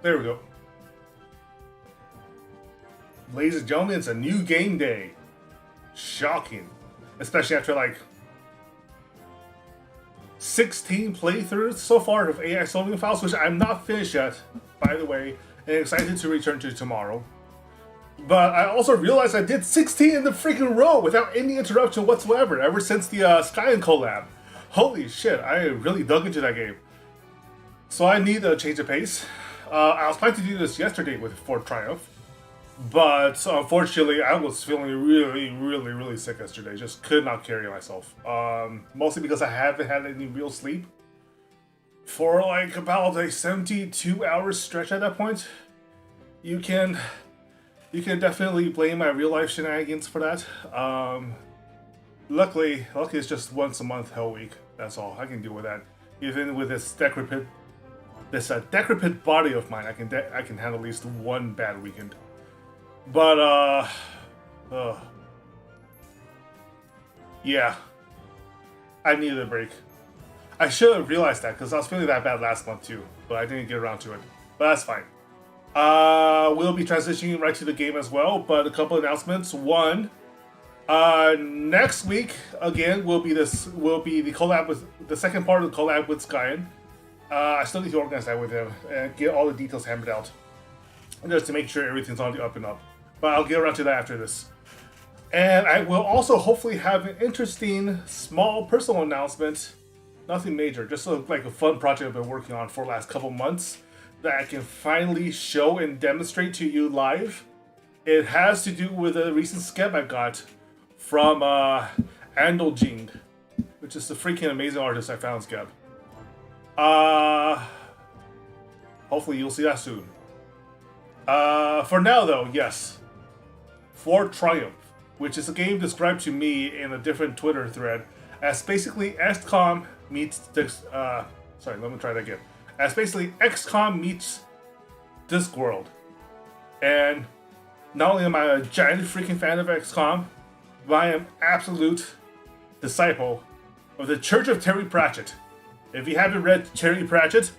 There we go. Ladies and gentlemen, it's a new game day. Shocking. Especially after like 16 playthroughs so far of XCOM files, which I'm not finished yet, by the way, and excited to return to tomorrow. But I also realized I did 16 in the freaking row without any interruption whatsoever ever since the Skyen collab. Holy shit, I really dug into that game. So I need a change of pace. I was planning to do this yesterday with Fort Triumph, but unfortunately I was feeling really sick yesterday. Just could not carry myself. Mostly because I haven't had any real sleep for like about a 72-hour stretch at that point. You can definitely blame my real life shenanigans for that. Luckily it's just once a month, hell week. That's all. I can deal with that. Even with this decrepit body of mine, I can handle at least one bad weekend. But yeah, I needed a break. I should have realized that because I was feeling that bad last month too, but I didn't get around to it. But that's fine. We'll be transitioning right to the game as well, but a couple announcements. One, next week again will be the collab with the second part of the collab with Skyen. I still need to organize that with him and get all the details hammered out, just to make sure everything's on the up and up. But I'll get around to that after this. And I will also hopefully have an interesting small personal announcement. Nothing major, just like a fun project I've been working on for the last couple months that I can finally show and demonstrate to you live. It has to do with a recent skeb I got from Andoljing, which is the freaking amazing artist I found skeb. Hopefully you'll see that soon. For now though, yes. Fort Triumph, which is a game described to me in a different Twitter thread as basically XCOM meets sorry, let me try that again. As basically XCOM meets Discworld. And not only am I a giant freaking fan of XCOM, but I am absolute disciple of the Church of Terry Pratchett. If you haven't read Terry Pratchett,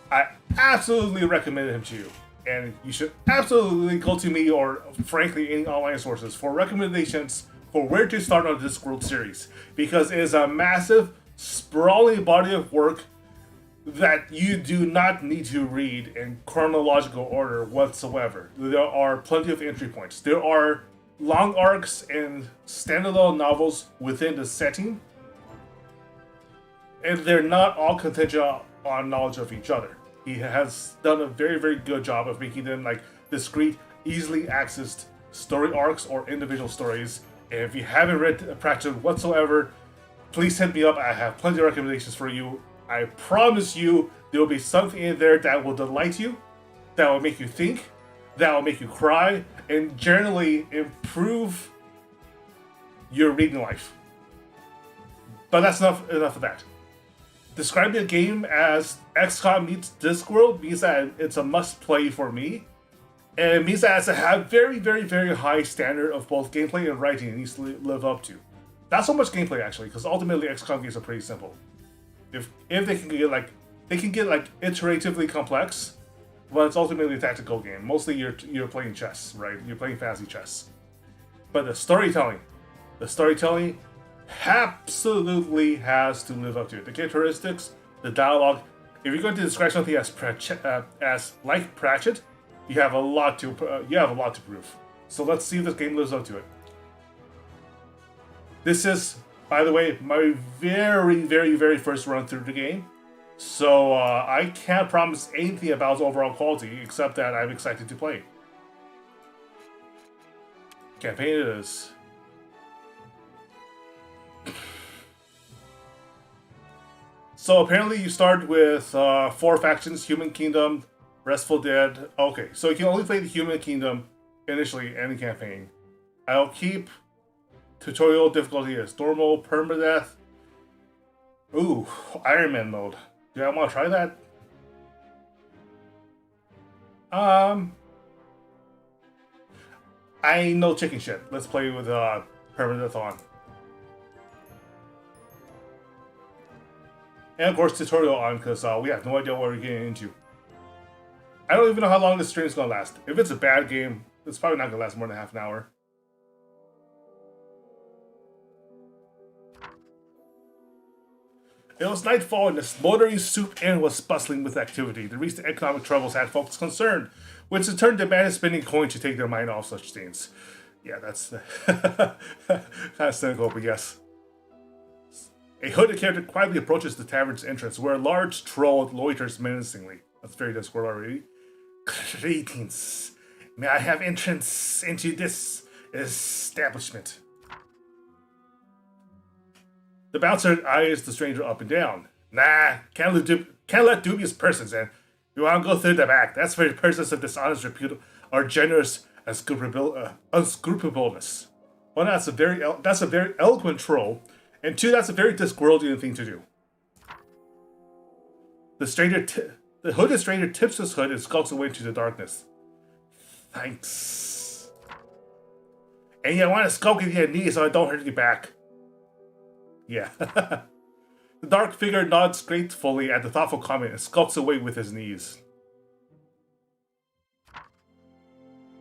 I absolutely recommend him to you. And you should absolutely go to me or, frankly, any online sources for recommendations for where to start on the Discworld series. Because it is a massive, sprawling body of work that you do not need to read in chronological order whatsoever. There are plenty of entry points. There are long arcs and standalone novels within the setting, and they're not all contingent on knowledge of each other. He has done a very good job of making them like discrete, easily accessed story arcs or individual stories. And if you haven't read Pratchett whatsoever, please hit me up. I have plenty of recommendations for you. I promise you there will be something in there that will delight you, that will make you think, that will make you cry, and generally improve your reading life. But that's enough of that. Describing a game as XCOM meets Discworld means that it's a must-play for me. And it means that it has to have very high standard of both gameplay and writing it needs to live up to. Not so much gameplay actually, because ultimately XCOM games are pretty simple. If they can get like iteratively complex, but it's ultimately a tactical game. Mostly you're playing chess, right? You're playing fantasy chess. But the storytelling absolutely has to live up to it. The characteristics, the dialogue. If you're going to describe something as like Pratchett, you have a lot to prove. So let's see if this game lives up to it. This is, by the way, my very first run through the game, so I can't promise anything about its overall quality except that I'm excited to play. Campaign it is. So apparently you start with 4 factions: Human Kingdom, Restful Dead. Okay, so you can only play the Human Kingdom initially in the campaign. I'll keep tutorial difficulty as normal, permadeath. Ooh, Iron Man mode. Do I want to try that? I ain't no chicken shit. Let's play with permadeath on. And of course tutorial on, because we have no idea what we're getting into. I don't even know how long this stream is gonna last. If it's a bad game, it's probably not gonna last more than half an hour. It was nightfall and the smoldering soup inn was bustling with activity. The recent economic troubles had folks concerned, which in turn demanded spending coin to take their mind off such things. Yeah, that's kind of cynical, but yes. A hooded character quietly approaches the tavern's entrance, where a large troll loiters menacingly. That's very Discworld already. Greetings. May I have entrance into this establishment? The bouncer eyes the stranger up and down. Nah, can't let dubious persons in. You want to go through the back. That's for persons of dishonest repute or generous unscrupulousness. One, that's a very eloquent troll, and two, that's a very Discworldian thing to do. The hooded stranger tips his hood and skulks away into the darkness. Thanks. And you want to skulk in your knees so I don't hurt you back. Yeah. The dark figure nods gratefully at the thoughtful comment and skulks away with his knees.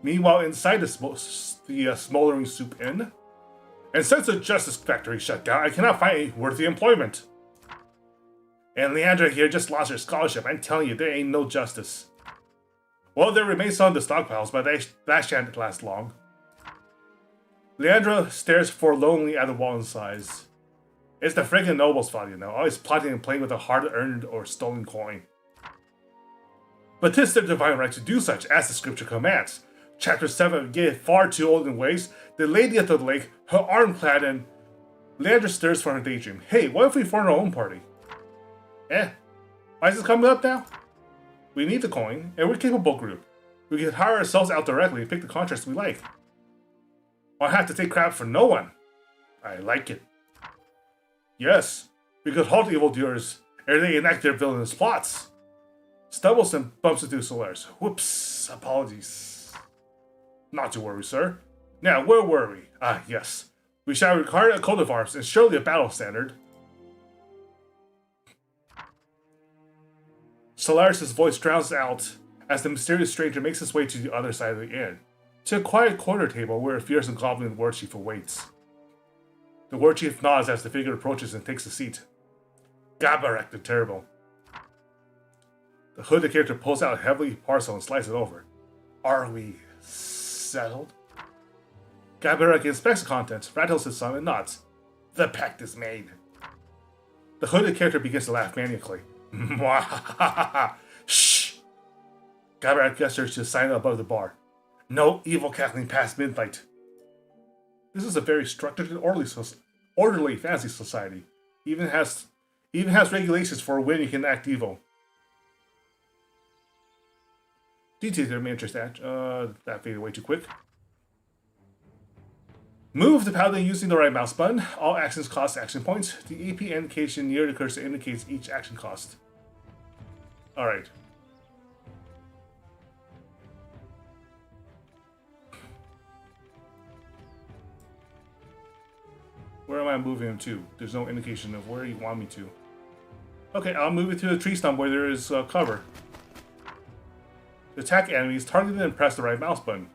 Meanwhile, inside the smoldering soup inn, and since the Justice Factory shut down, I cannot find any worthy employment. And Leandra here just lost her scholarship. I'm telling you, there ain't no justice. Well, there remains some of the stockpiles, but that shan't last long. Leandra stares forlornly at the wall and sighs. It's the friggin' noble's fault, you know, always plotting and playing with a hard-earned or stolen coin. But 'tis their divine right to do such, as the scripture commands. Chapter 7, get far too old in ways, the lady at the lake, her arm clad, and Leandra stirs from her daydream. Hey, what if we form our own party? Why is this coming up now? We need the coin, and we're a capable group. We can hire ourselves out directly and pick the contracts we like. Won't have to take crap for no one. I like it. Yes, we could halt evildoers ere they enact their villainous plots. Stumbles and bumps into Solaris. Whoops, apologies. Not to worry, sir. Now, where were we? Ah, yes. We shall require a coat of arms and surely a battle standard. Solaris' voice drowns out as the mysterious stranger makes his way to the other side of the inn, to a quiet corner table where a fearsome goblin war chief awaits. The war chief nods as the figure approaches and takes a seat. Gabarak the Terrible. The hooded character pulls out a heavy parcel and slices it over. Are we settled? Gabarak inspects the contents, rattles his thumb, and nods. The pact is made. The hooded character begins to laugh maniacally. Shh! Gabarak gestures to the sign above the bar. No evil cackling past midnight. This is a very structured and orderly fantasy society. Even has regulations for when you can act evil. Details are interesting. That faded way too quick. Move the paladin using the right mouse button. All actions cost action points. The AP indication near the cursor indicates each action cost. Alright. Where am I moving him to? There's no indication of where you want me to. Okay, I'll move it to the tree stump where there is cover. Attack enemies, target and press the right mouse button.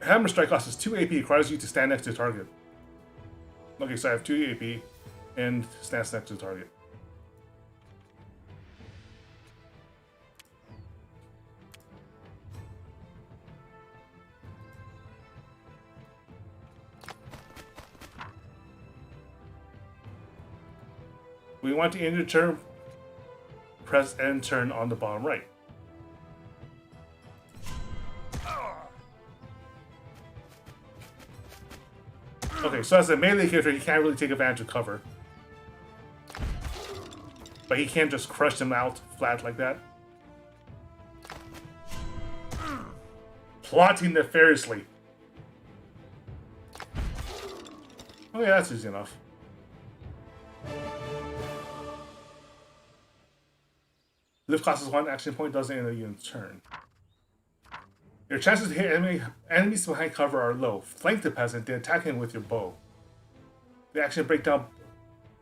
Hammer strike costs 2 AP, requires you to stand next to the target. Okay, so I have 2 AP and stands next to the target. We want to end your turn, press end turn on the bottom right. Okay, so as a melee character, he can't really take advantage of cover. But he can't just crush them out flat like that. Plotting nefariously. Okay, that's easy enough. Lift costs 1 action point, doesn't end a unit's turn. Your chances to hit enemies behind cover are low. Flank the peasant, then attack him with your bow. The action breakdown,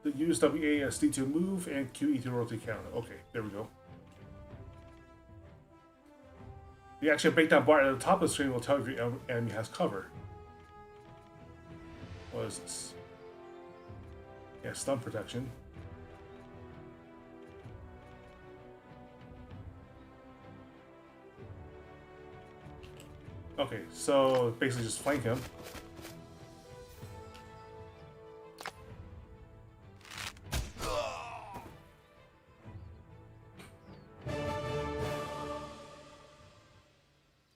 use WASD to move and QE to rotate counter. Okay, there we go. The action breakdown bar at the top of the screen will tell if your enemy has cover. What is this? Yeah, stun protection. Okay, so basically just flank him.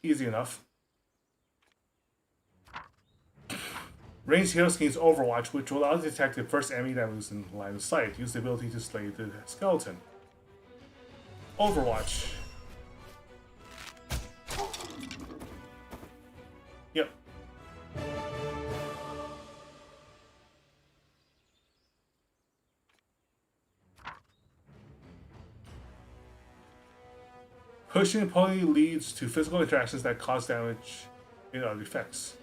Easy enough. Ranged heroes can use Overwatch, which will allow you to detect the first enemy that moves in line of sight. Use the ability to slay the skeleton. Overwatch. Yep. Pushing the pony leads to physical interactions that cause damage in other effects.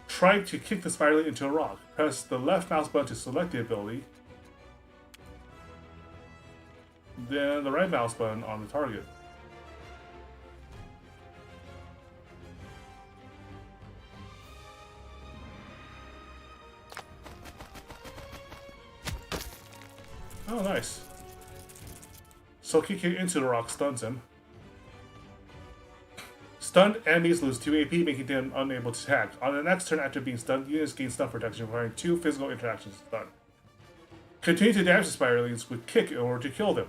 Try to kick the spider into a rock. Press the left mouse button to select the ability. Then the right mouse button on the target. Oh, nice. So kicking into the rock stuns him. Stunned enemies lose 2 AP, making them unable to attack. On the next turn after being stunned, units gain stun protection, requiring 2 physical interactions to stun. Continue to damage the spiralings with kick in order to kill them.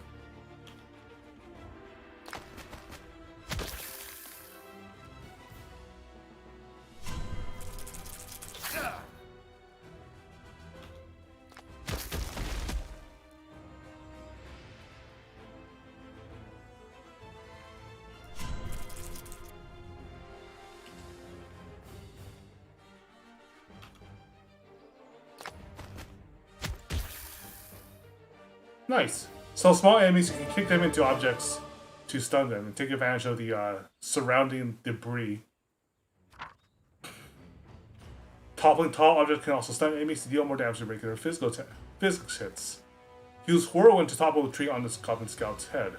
Nice. So small enemies, you can kick them into objects to stun them and take advantage of the surrounding debris. Toppling tall objects can also stun enemies to deal more damage to regular physics hits. Use Whirlwind to topple the tree on this Goblin Scout's head.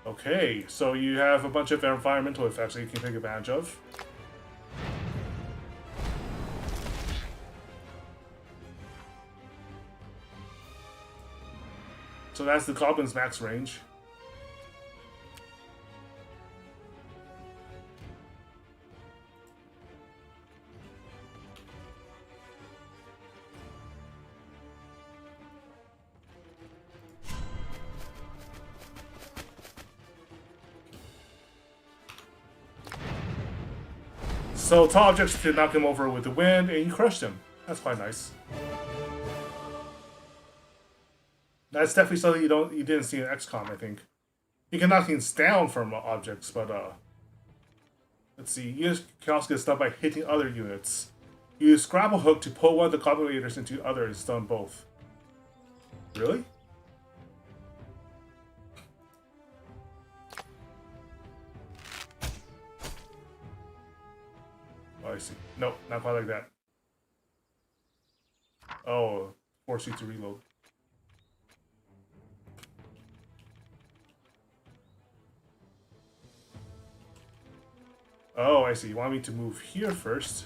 Okay, so you have a bunch of environmental effects that you can take advantage of. So that's the Goblin's max range. So tall objects can knock him over with the wind, and you crushed him. That's quite nice. That's definitely something you didn't see in XCOM, I think. You can knock things down from objects, but let's see. Units can also get stunned by hitting other units. Use Grapple Hook to pull one of the Goblin Raiders into other and stun both. Really? Oh, I see. Nope, not quite like that. Oh, force you to reload. Oh, I see. You want me to move here first.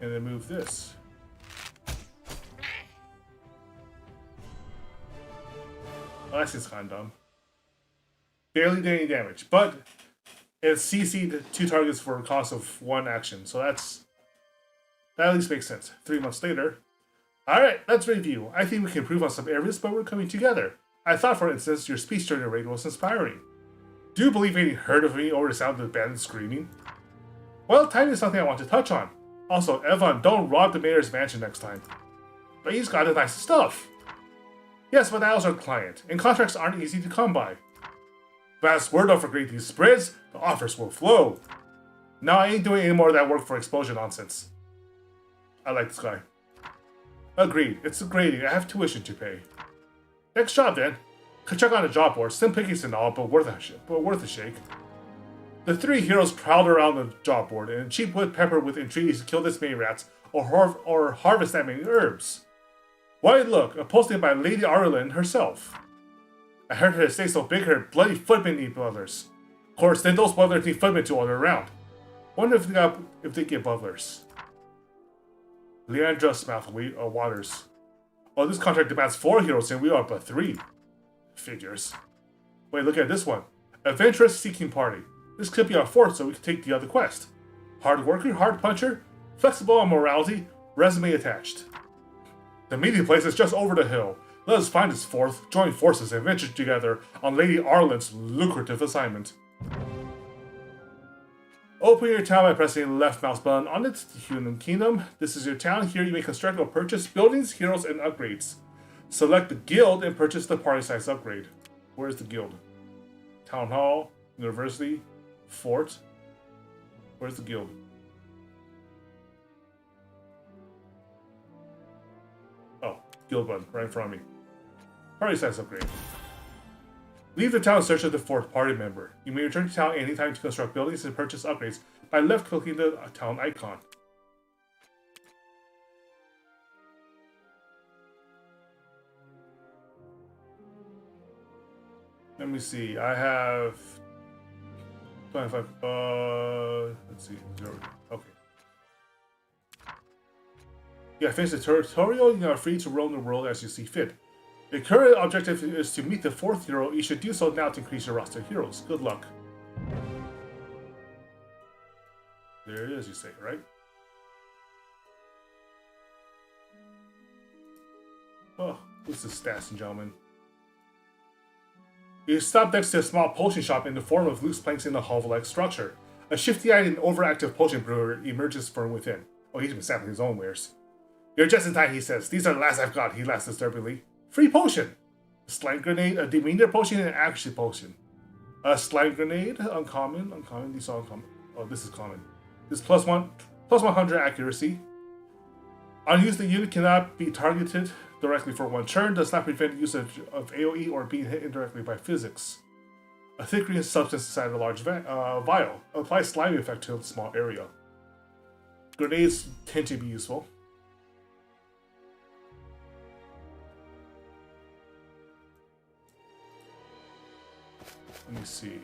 And then move this. Oh, that seems kind of dumb. Barely did any damage, but it CC'd 2 targets for a cost of 1 action, so that at least makes sense. 3 months later. Alright, let's review. I think we can improve on some areas, but we're coming together. I thought, for instance, your speech during the raid was inspiring. Do you believe any heard of me over the sound of the bandits screaming? Well, time is something I want to touch on. Also, Evan, don't rob the mayor's mansion next time. But he's got the nice stuff. Yes, but that was our client, and contracts aren't easy to come by. But as word of a great deal spreads, the offers will flow. Now I ain't doing any more of that work for exposure nonsense. I like this guy. Agreed, it's a grading, I have tuition to pay. Next job then. Could check on the job board, slim pickings and all, but worth a shake. The 3 heroes prowled around the job board, and cheap wood peppered with entreaties to kill this many rats or harvest that many herbs. Why look, a posting by Lady Arlen herself. I heard her say so big her bloody footmen need butlers. Of course, then those butlers need footmen to order around. Wonder if they get butlers. Leandra's mouth waters. Oh, this contract demands 4 heroes and we are but 3. Figures. Wait, look at this one. Adventurous Seeking Party. This could be our 4th, so we can take the other quest. Hard worker, hard puncher, flexible on morality, resume attached. The meeting place is just over the hill. Let us find this 4th, join forces, and venture together on Lady Arlen's lucrative assignment. Open your town by pressing the left mouse button on its Human Kingdom. This is your town. Here you may construct or purchase buildings, heroes, and upgrades. Select the guild and purchase the party size upgrade. Where's the guild? Town Hall, University, Fort. Where's the guild? Oh, guild button, right in front of me. Party size upgrade. Leave the town in search of the 4th party member. You may return to town anytime to construct buildings and purchase upgrades by left-clicking the town icon. Let me see. I have 25. Let's see. 0. Okay. Yeah, finish the tutorial. You are free to roam the world as you see fit. The current objective is to meet the 4th hero. You should do so now to increase your roster of heroes. Good luck. There it is, you say, right? Oh, this is stats and gentlemen. You stop next to a small potion shop in the form of loose planks in a hovel-like structure. A shifty-eyed and overactive potion brewer emerges from within. Oh, he's been sampling his own wares. You're just in time, he says. These are the last I've got, he laughs disturbingly. Free potion! A slime grenade, a demeanor potion, and an action potion. A slime grenade, uncommon, these are uncommon. Oh, this is common. This plus 100 accuracy. Unused, the unit cannot be targeted directly for 1 turn, does not prevent usage of AoE or being hit indirectly by physics. A thick green substance inside a large vial. Applies slime effect to a small area. Grenades tend to be useful. Let me see.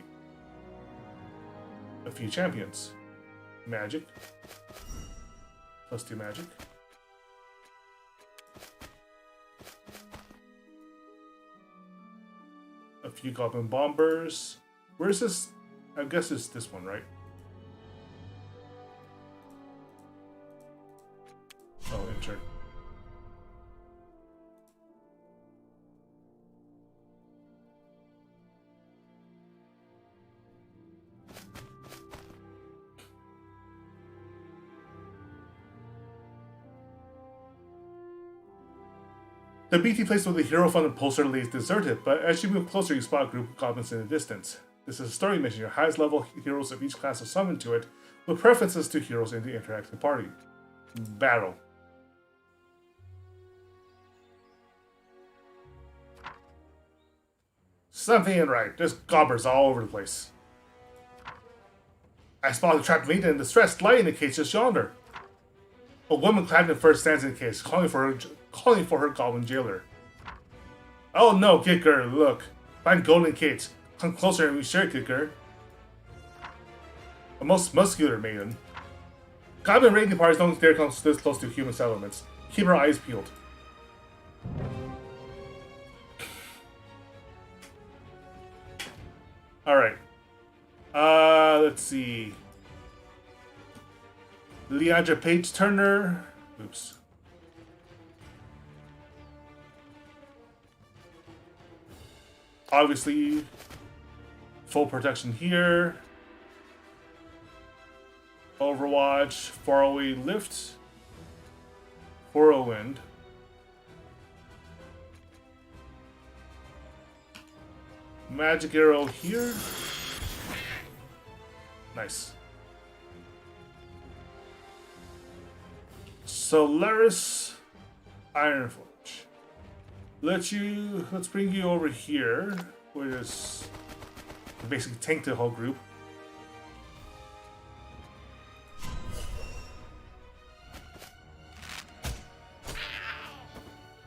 A few champions. Magic. +2 magic. A few goblin bombers. Where is this? I guess it's this one, right? Oh, enter. The BT place with the hero funded poster lays deserted, but as you move closer, you spot a group of goblins in the distance. This is a story mission. Your highest level heroes of each class are summoned to it, with preferences to heroes in the interactive party. Battle. Something ain't right. There's gobbers all over the place. I spotted a trapped maiden in distress lying in the cage just yonder. A woman clad in fur stands in the cage, calling for her goblin jailer. Oh no, Kicker, look. Find golden cage. Come closer and we share, Kicker. A most muscular maiden. Goblin raiding parties don't dare come this close to human settlements. Keep her eyes peeled. Alright. Let's see. Leandra Page Turner. Oops. Obviously, full protection here. Overwatch, faraway lift. Whirlwind. Magic arrow here. Nice. Solaris Ironforge. Let's bring you over here, where is basically tank the whole group.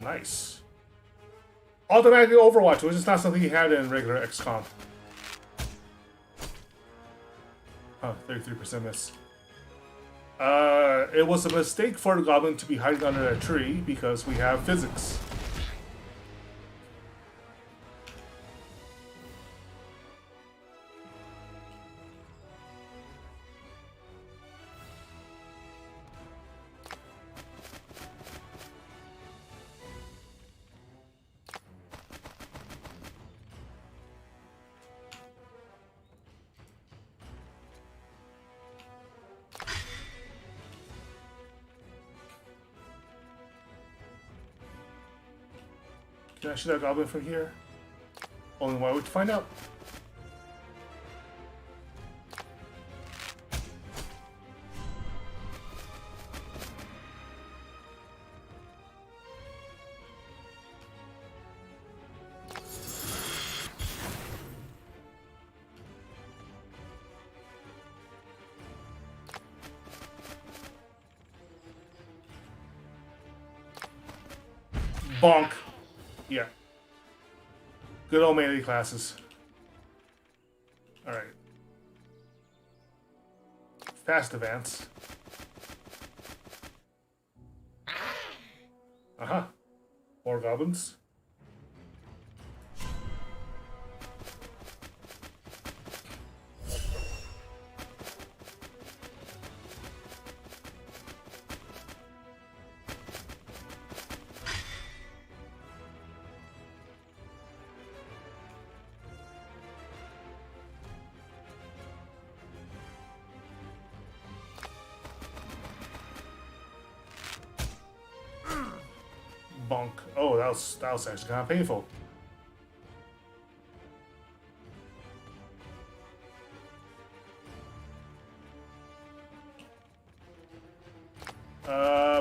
Nice. Automatically Overwatch, which is not something you had in regular XCOM. Huh, 33% miss. It was a mistake for the goblin to be hiding under a tree because we have physics. Can I shoot that goblin from here? Only one way to find out. Bonk. Yeah. Good old melee classes. Alright. Fast advance. Uh-huh. More goblins. Bonk. Oh, that was actually kind of painful.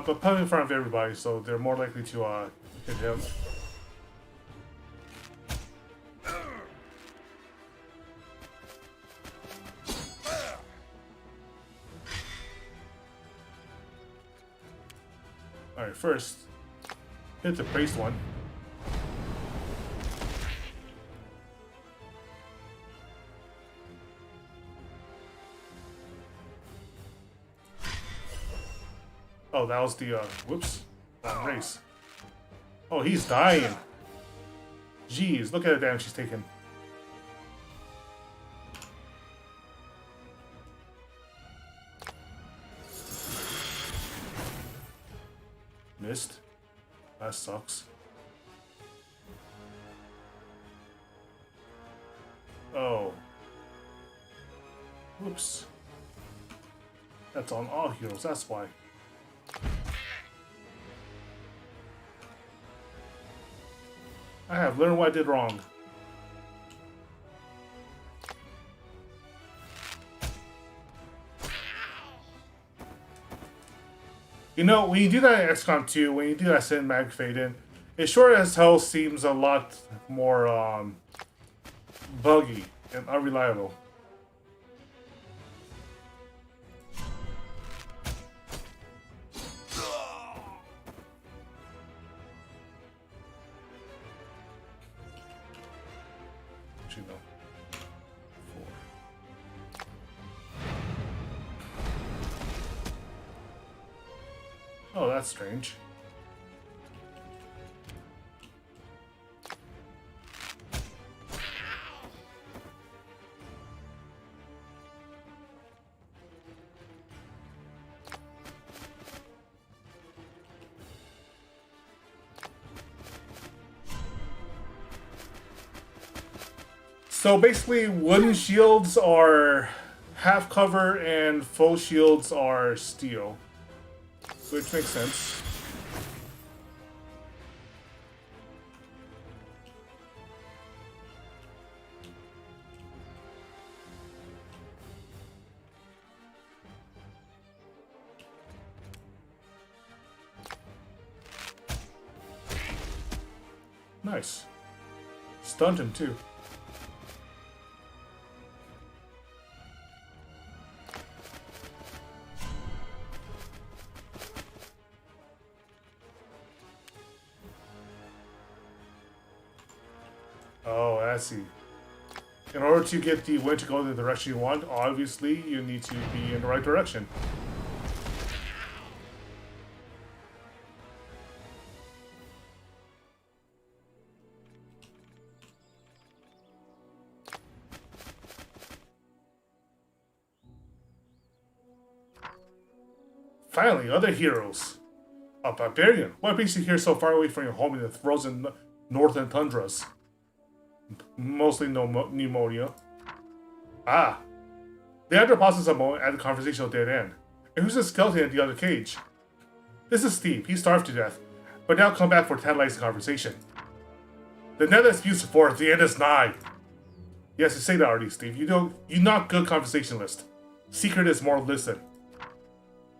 But put in front of everybody, so they're more likely to hit him. All right, first. Hit the priest one. Oh, that was the, whoops. Race. Oh, he's dying. Jeez, look at the damage she's taking. Missed. That sucks. Oh. Whoops. That's on all heroes, that's why. I have learned what I did wrong. You know, when you do that in XCOM 2, when you do that cinematic fade-in, it sure as hell seems a lot more, buggy and unreliable. Actually, no. 4. Oh, that's strange. So basically, wooden shields are half cover and full shields are steel. Which makes sense. Nice. Stunned him too. let's see. In order to get the wind to go in the direction you want, obviously you need to be in the right direction. Finally, other heroes. A barbarian. What brings you here so far away from your home in the frozen northern tundras? Mostly pneumonia. Ah. The actor pauses a moment at the conversational dead end. And who's the skeleton in the other cage? This is Steve. He starved to death, but now come back for tantalizing conversation. The net is used for the end is nigh. Yes, you say that already, Steve. You're not good conversationalist. Secret is more listen.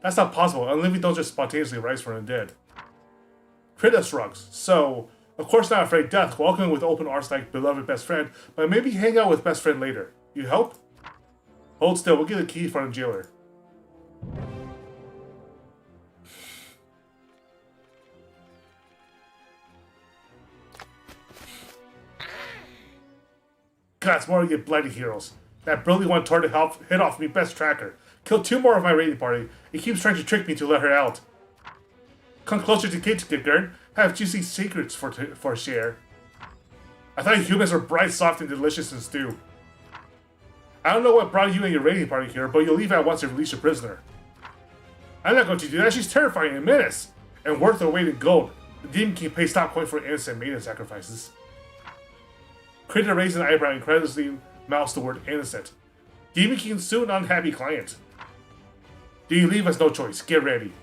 That's not possible. Unliving don't just spontaneously rise from the dead. Krita shrugs. So, of course not afraid death, welcoming with open arms like beloved best friend, but maybe hang out with best friend later. You help? Hold still, we'll get the key from the jailer. God, it's more to get bloody heroes. That brilliant one tore the head off me best tracker. Killed 2 more of my raiding party. He keeps trying to trick me to let her out. Come closer to Kate, Gurn. Have juicy secrets for share. I thought humans were bright, soft, and delicious in stew. I don't know what brought you and your raiding party here, but you'll leave out once you release your prisoner. I'm not going to do that. She's terrifying and menace, and worth her weight in gold. The Demon King pays top coin for innocent maiden sacrifices. Krita raised an eyebrow and incredulously mouths the word innocent. Demon King's soon unhappy client. Do you leave us no choice? Get ready.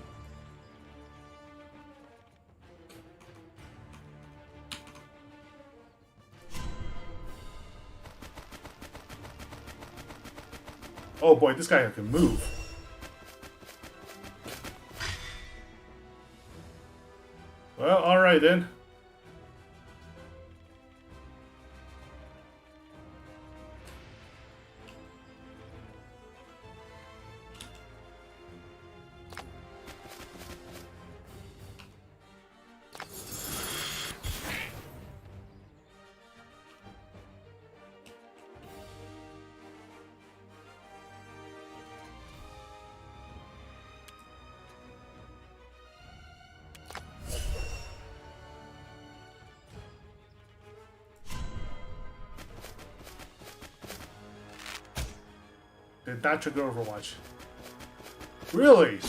Oh boy, this guy can move. Well, alright then. Did not trigger Overwatch. Really?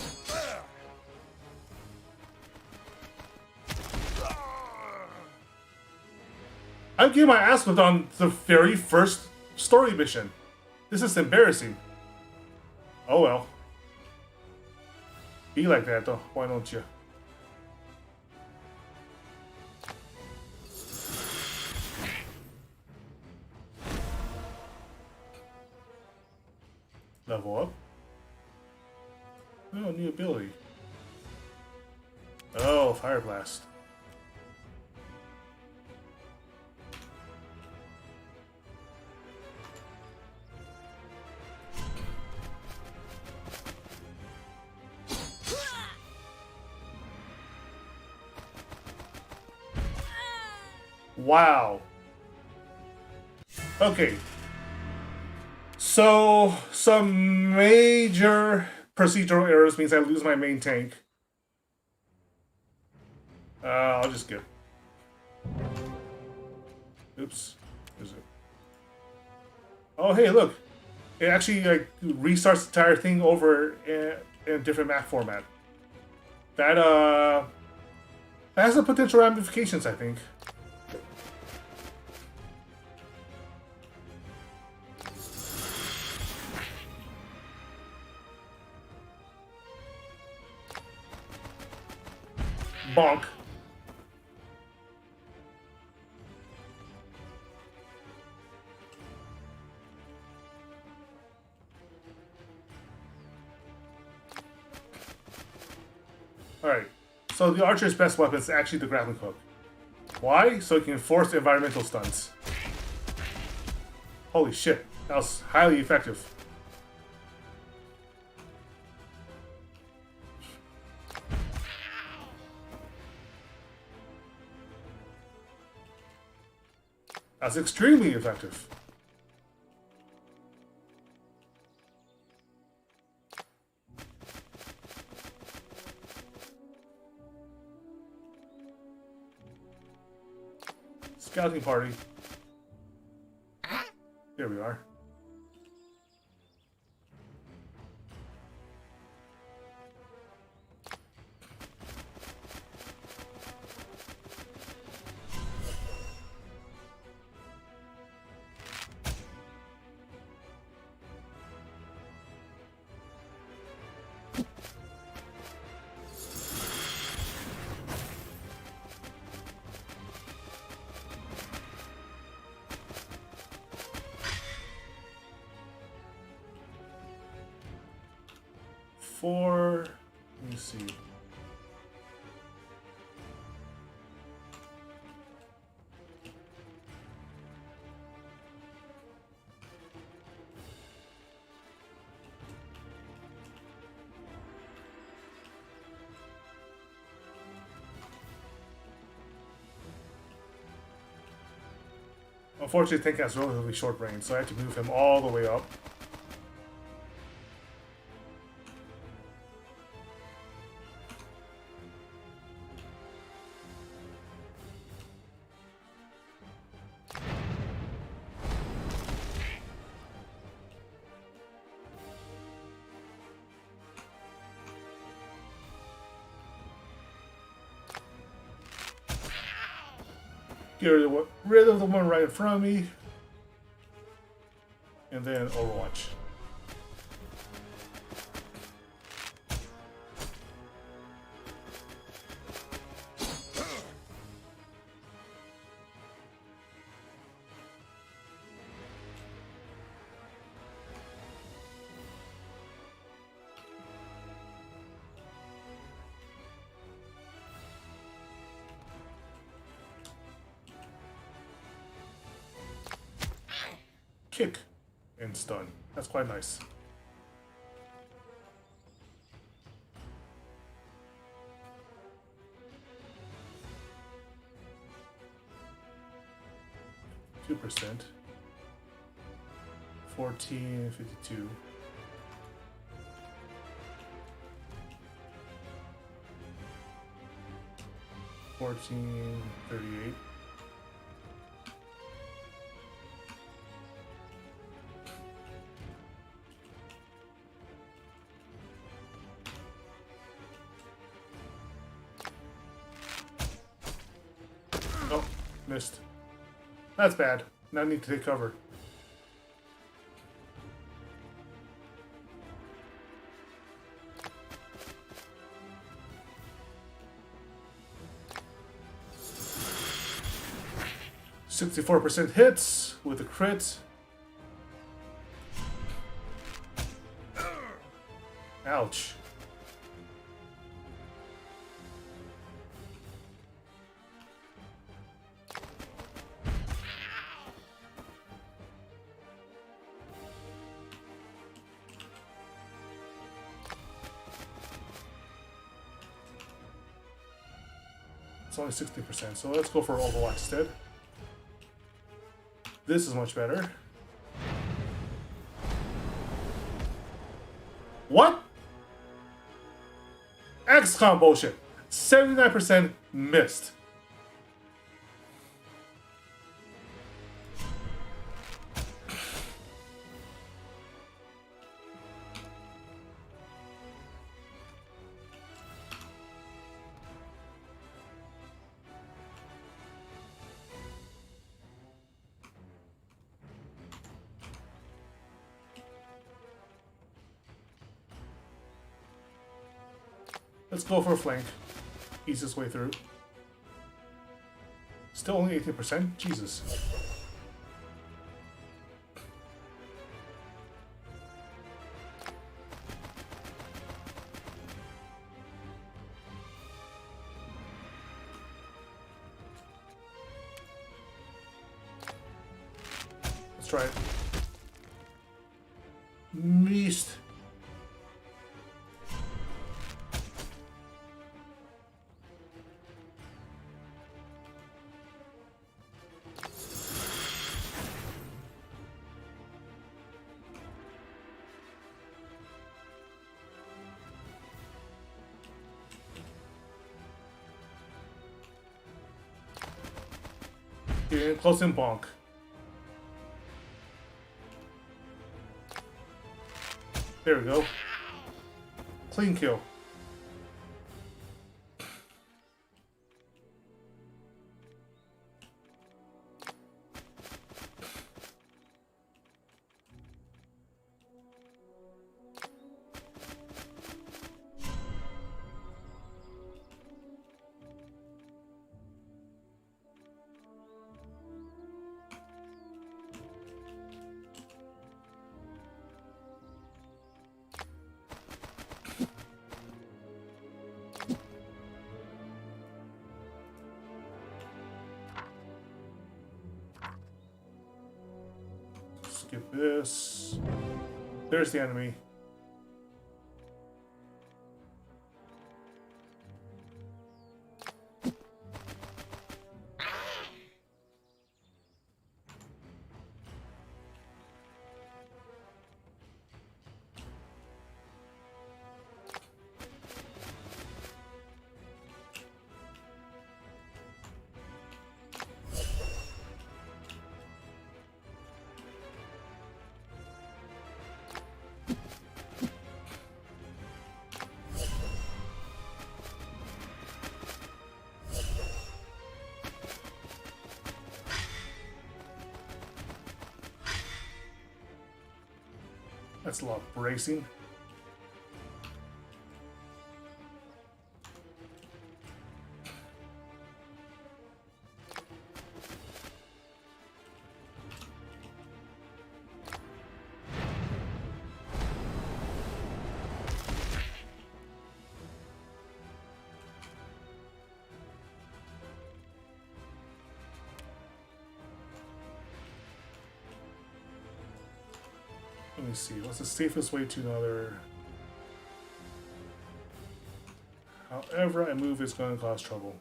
I'm getting my ass whipped on the very first story mission. This is embarrassing. Oh well. Be like that though, why don't you? Level up. Oh, new ability. Oh, Fire Blast. Wow. Okay. So, some major procedural errors means I lose my main tank. I'll just skip. Oops. Is it? Oh, hey, look. It actually like restarts the entire thing over in a different map format. That has some potential ramifications, I think. Bonk. Alright, so the archer's best weapon is actually the grappling hook. Why? So he can force environmental stunts. Holy shit, that was highly effective. That's extremely effective. Scouting party. Here we are. Let me see. Unfortunately, Tank has relatively short range, so I have to move him all the way up. Get rid of the one right in front of me. And then Overwatch. Kick and stun. That's quite nice. %. 14.52. $14.38. Oh, missed. That's bad. Now I need to take cover. %64 hits with a crit. Ouch. It's only 60%, so let's go for Overwatch instead. This is much better. What? XCOM bullshit. 79% missed. Let's go for a flank. Easiest way through. Still only 18%? Jesus. Let's try it. Missed. Get in close and bonk. There we go. Clean kill. Skip this. There's the enemy. That's a lot of bracing. Let me see, what's the safest way to another? However I move, it's going to cause trouble.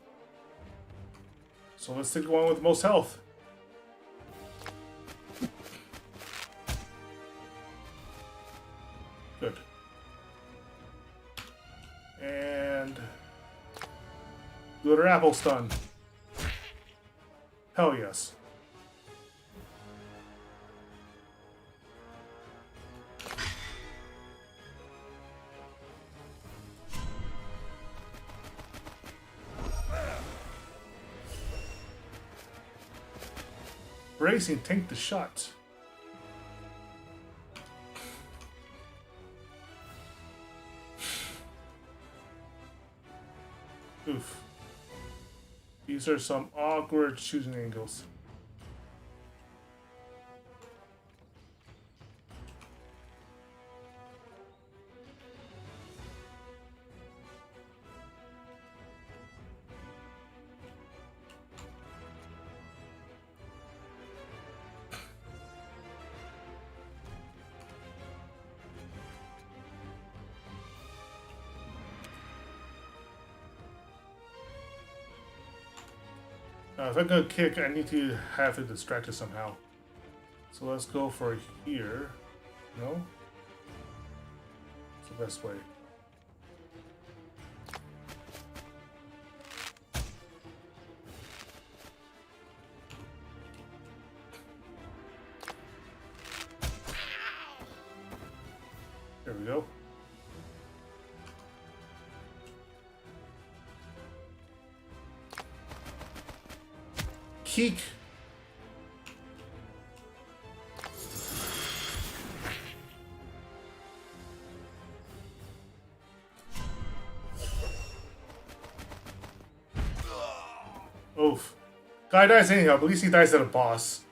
So let's take the one with the most health. Good. And glitter apple stun. Hell yes. Bracing, tank the shot. Oof. These are some awkward shooting angles. If I'm gonna kick, I need to have it distracted somehow. So let's go for here. No? It's the best way. There we go. Keek. Oof. Guy dies anyhow, but at least he dies at a boss.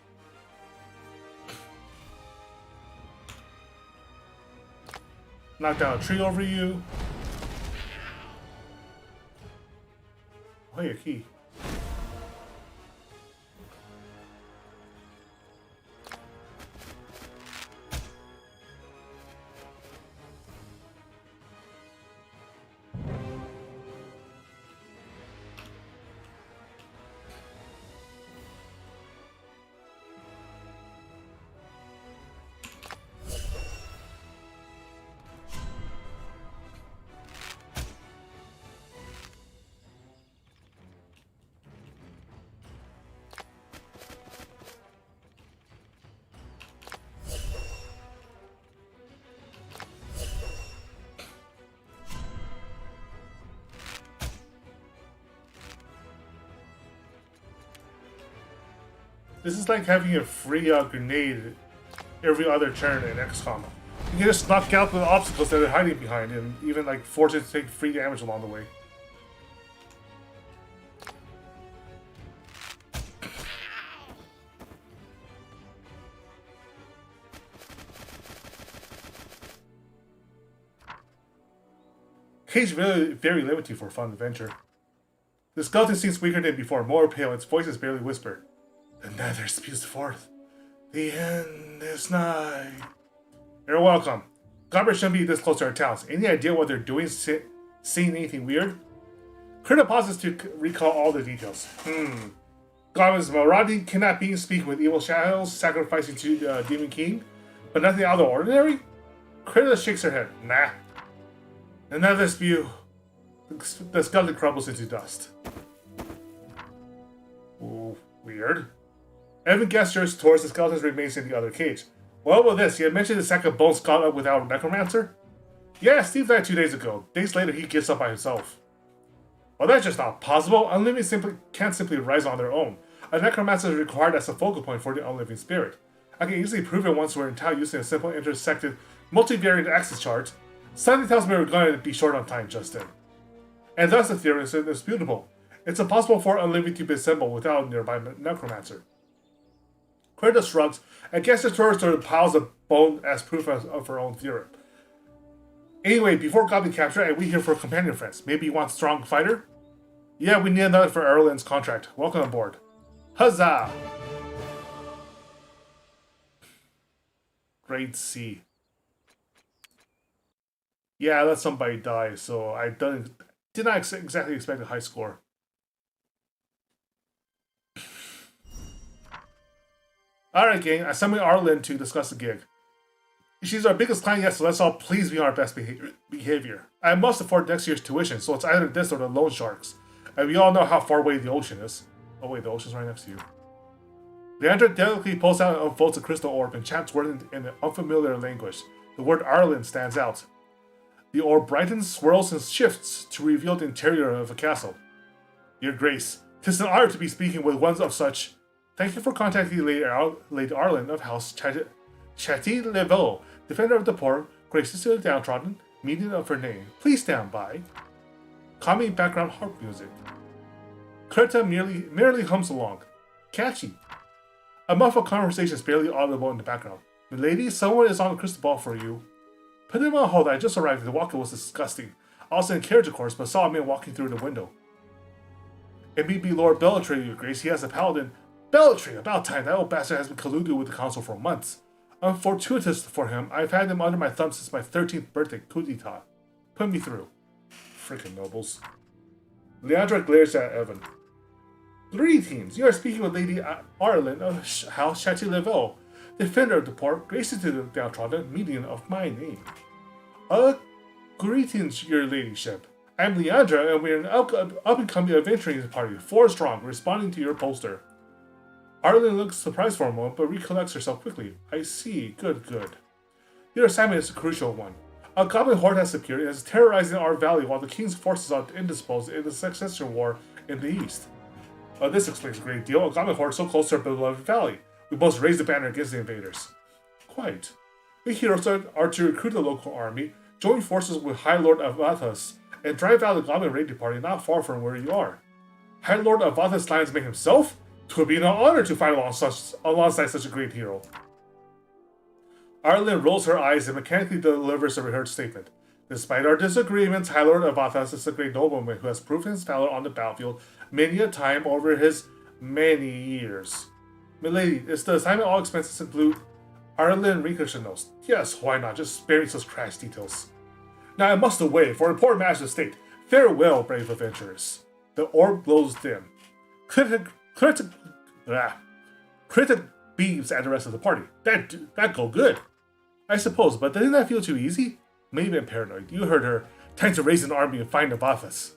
Knock down a tree over you. Oh, hey, a key. This is like having a free grenade every other turn in XCOM. You can just knock out the obstacles that they're hiding behind and even like force it to take free damage along the way. Cage really very limited for a fun adventure. The skeleton seems weaker than before, more pale, its voice is barely whispered. The nether spews forth. The end is nigh. You're welcome. Goblins shouldn't be this close to our towns. Any idea what they're doing? Seeing anything weird? Krita pauses to recall all the details. Goblins marauding, kidnapping, speaking with evil shadows, sacrificing to the Demon King, but nothing out of the ordinary? Krita shakes her head. Nah. Another spew. The skeleton crumbles into dust. Ooh, weird. Evan gestures towards the skeleton's remains in the other cage. What about this? He had mentioned the sack of bones caught up without a necromancer? Yeah, Steve died 2 days ago. Days later, he gets up by himself. Well, that's just not possible. Unliving can't simply rise on their own. A necromancer is required as a focal point for the unliving spirit. I can easily prove it once we're in town using a simple intersected multivariate axis chart. Something tells me we're going to be short on time just then. And thus the theory is indisputable. It's impossible for unliving to be assembled without a nearby necromancer. Krita shrugs and gestures towards the piles of bone as proof of her own theory. Anyway, before Goblin capture, and we here for companion friends. Maybe you want a strong fighter? Yeah, we need another for Erlin's contract. Welcome aboard. Huzzah! Grade C. Yeah, I let somebody die, so I did not exactly expect a high score. Alright gang, I summoned Arlen to discuss the gig. She's our biggest client yet, so let's all please be on our best behavior. I must afford next year's tuition, so it's either this or the loan sharks. And we all know how far away the ocean is. Oh wait, the ocean's right next to you. Leandra delicately pulls out and unfolds a crystal orb and chants words in an unfamiliar language. The word Arlen stands out. The orb brightens, swirls, and shifts to reveal the interior of a castle. Your Grace, 'tis an honor to be speaking with one of such. Thank you for contacting Lady Arlen of House Châtillon, defender of the poor, gracious to the downtrodden, median of her name. Please stand by. Calming background harp music. Krita merely hums along. Catchy. A muffled conversation is barely audible in the background. Milady, someone is on the crystal ball for you. Put him on hold, I just arrived. The walker was disgusting. I was in carriage, of course, but saw a man walking through the window. It may be Lord Bellatrix, Your Grace. He has a paladin. Bellatrix! About time. That old bastard has been colluding with the council for months. Unfortuitous for him, I've had him under my thumb since my 13th birthday, CookieByte. Put me through. Frickin' nobles. Leandra glares at Evan. Greetings! You are speaking with Lady Arlen of House Châtillon, defender of the poor, gracious to the downtrodden, median of my name. Greetings, your ladyship. I'm Leandra, and we're an up-and-coming adventuring party, 4 strong, responding to your poster. Arlen looks surprised for a moment, but recollects herself quickly. I see. Good. Your assignment is a crucial one. A goblin horde has appeared and is terrorizing our valley while the king's forces are indisposed in the succession war in the east. This explains a great deal. A goblin horde so close to our beloved valley. We must raise the banner against the invaders. Quite. We heroes are to recruit the local army, join forces with High Lord Avathas, and drive out the goblin raiding party not far from where you are. High Lord Avathas Lionsmane himself? 'Twould be an honor to fight alongside such a great hero. Arlen rolls her eyes and mechanically delivers a rehearsed statement. Despite our disagreements, High Lord Avathas is a great nobleman who has proven his valor on the battlefield many a time over his many years. Milady, is the assignment all expenses include? Arlen wrinkles her nose. Yes, why not? Just spare me such crass details. Now I must away for important matters of state. Farewell, brave adventurers. The orb glows dim. Critic beams at the rest of the party. That go good. I suppose, but didn't that feel too easy? Maybe I'm paranoid. You heard her. Time to raise an army and find Avathas.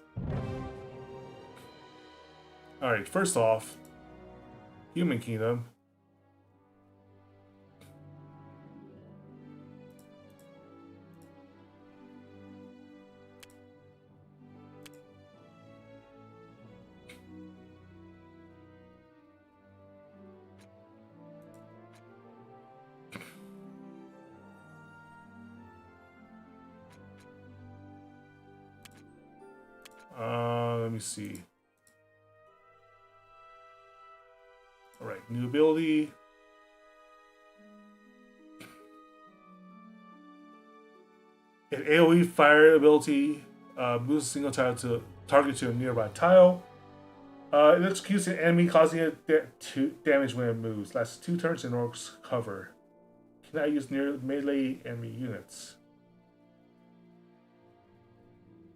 Alright, first off, Human Kingdom. Let me see. Alright, new ability. An AoE fire ability moves a single tile to target to a nearby tile. It executes an enemy, causing it damage when it moves. Lasts 2 turns and orcs cover. Cannot use near melee enemy units.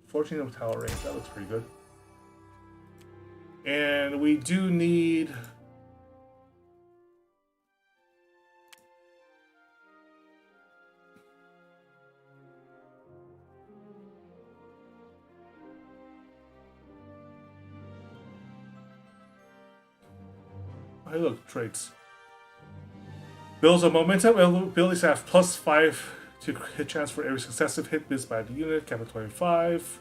14 of tile range. That looks pretty good. And we do need. Hey, look, traits. Builds of momentum. Abilities have +5 to hit chance for every successive hit missed by the unit. Cap at 25.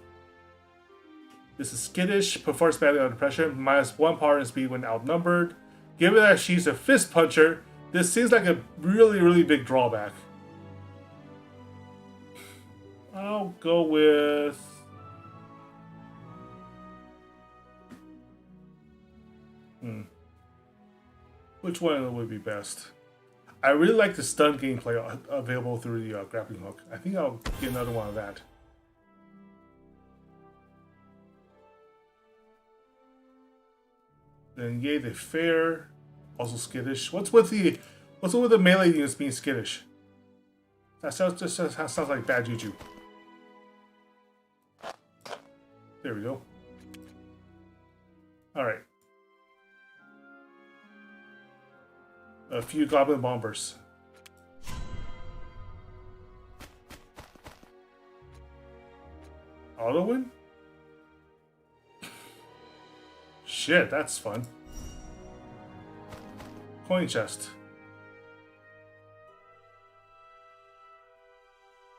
This is skittish. Performs badly under pressure. -1 power and speed when outnumbered. Given that she's a fist puncher, this seems like a really, really big drawback. I'll go with. Which one would be best? I really like the stun gameplay available through the grappling hook. I think I'll get another one of that. Then yay, the fair, also skittish. What's with the melee units being skittish? That sounds like bad juju. There we go. All right. A few goblin bombers. Auto win? Shit, that's fun. Coin chest.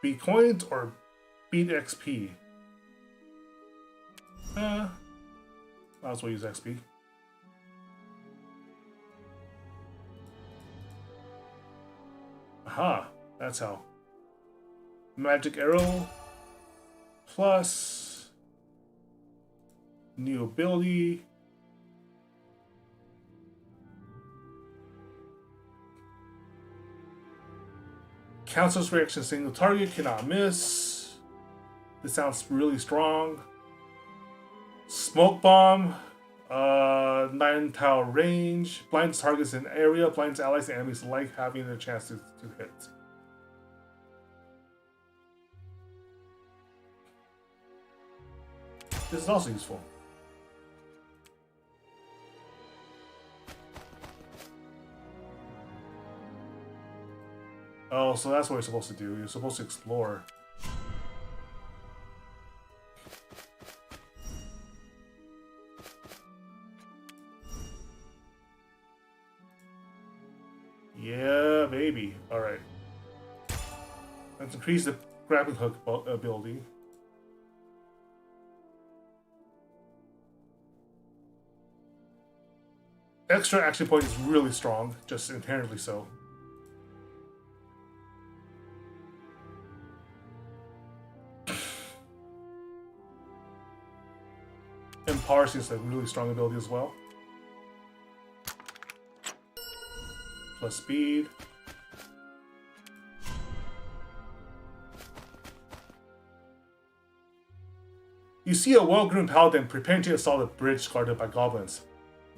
Beat coins or beat XP? Might as well use XP. Aha, that's how. Magic arrow plus new ability. Counters reaction single target, cannot miss. This sounds really strong. Smoke bomb, 9 tile range, blinds targets in area, blinds allies and enemies like having a chance to hit. This is also useful. Oh, so that's what you're supposed to do. You're supposed to explore. Yeah, baby. Alright. Let's increase the grappling hook ability. Extra action point is really strong, just inherently so. And power seems like a really strong ability as well. Plus speed. You see a well-groomed paladin preparing to assault a bridge guarded by goblins.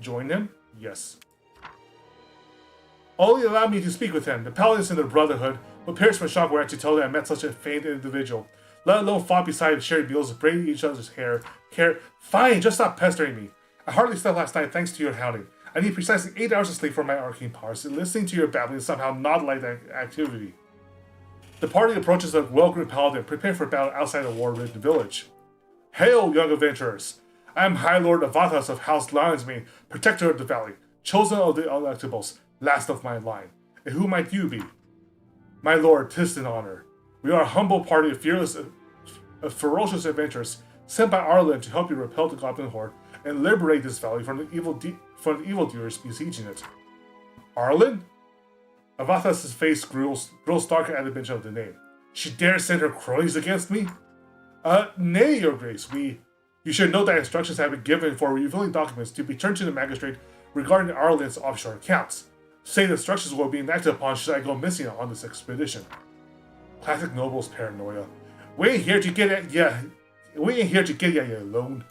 Join him? Yes. Only allow me to speak with him. The paladins in the Brotherhood would perish from shock were I to tell them I met such a famed individual. Let alone fought beside shared meals, braiding each other's hair. Fine, just stop pestering me. I hardly slept last night thanks to your hounding. I need precisely 8 hours of sleep for my arcane powers, and listening to your babbling is somehow not like that activity. The party approaches a well-groomed paladin, prepared for battle outside a war-ridden village. Hail, young adventurers! I am High Lord Avathas of House Lionsmane, protector of the valley, chosen of the Electables, last of my line. And who might you be? My lord, 'tis an honor. We are a humble party of ferocious adventurers sent by Arlen to help you repel the Goblin Horde and liberate this valley from the evildoers besieging it. Arlen? Avathas' face grows darker at the mention of the name. She dares send her cronies against me? Nay, your grace, we You should note that instructions have been given for revealing documents to be turned to the magistrate regarding Arlen's offshore accounts. Say the instructions will be enacted upon should I go missing on this expedition. Classic Noble's paranoia. We ain't here to get at ya. We ain't here to get at you alone.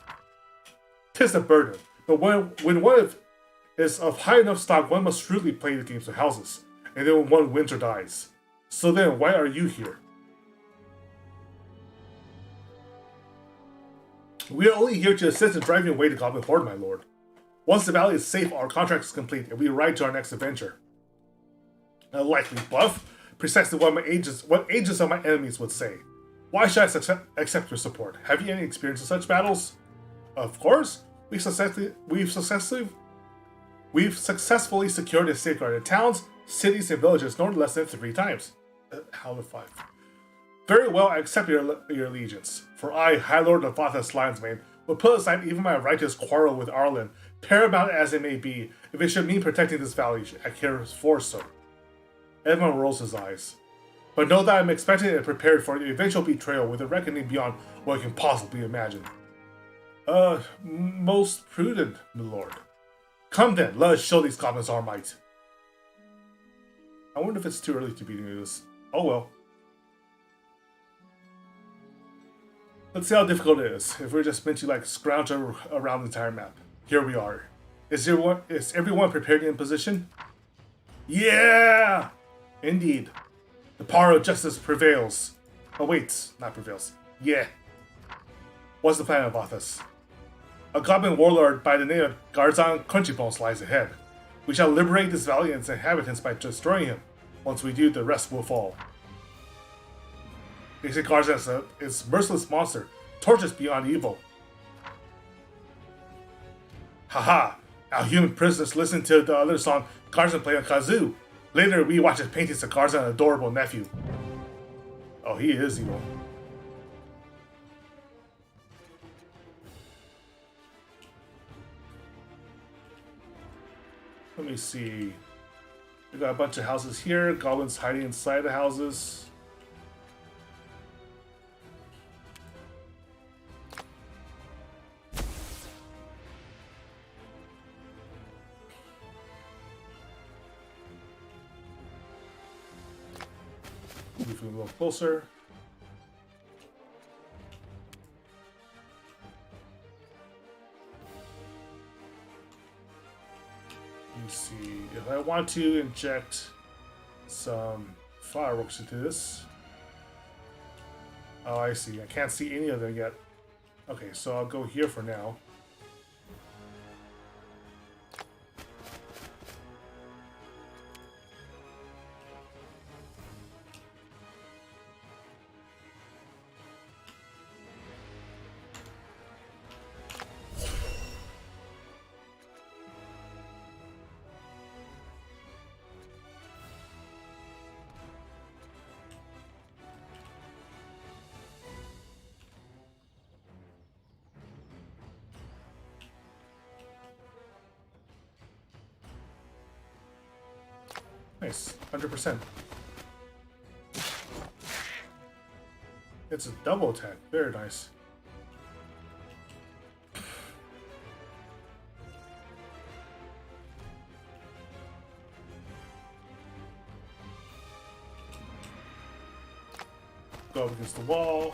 'Tis a burden, but when one is of high enough stock, one must shrewdly play the games of houses, and then when one wins or dies. So then, why are you here? We are only here to assist in driving away the Goblin Horde, my lord. Once the valley is safe, our contract is complete, and we ride to our next adventure. A likely bluff, precisely what agents of my enemies would say. Why should I accept your support? Have you any experience in such battles? Of course, we've successfully secured and safeguarded towns, cities, and villages no less than 3 times. How the 5? Very well, I accept your allegiance. For I, High Lord of Vathas Lionsmane, would put aside even my righteous quarrel with Arlen, paramount as it may be, if it should mean protecting this valley, I care for so. Edmund rolls his eyes. But know that I'm expecting and prepared for the eventual betrayal with a reckoning beyond what I can possibly imagine. Most prudent, my lord. Come then, let us show these goblins our might. I wonder if it's too early to be doing this. Oh well. Let's see how difficult it is, if we're just meant to scrounge around the entire map. Here we are. Is everyone prepared and in position? Yeah! Indeed. The power of justice prevails. Oh wait, not prevails. Yeah. What's the plan of Vathas? A goblin warlord by the name of Garzan Crunchybones lies ahead. We shall liberate this valley and its inhabitants by destroying him. Once we do, the rest will fall. They say Garzan is a merciless monster, torturous beyond evil. Haha! Our human prisoners listen to the other song Garzan play on kazoo. Later, we watch his paintings of Garzan's adorable nephew. Oh, he is evil. Let me see. We got a bunch of houses here. Goblins hiding inside the houses. Move a little closer. Let me see. If I want to inject some fireworks into this. Oh, I see. I can't see any of them yet. Okay, so I'll go here for now. Nice, 100%. It's a double attack, very nice. Go up against the wall.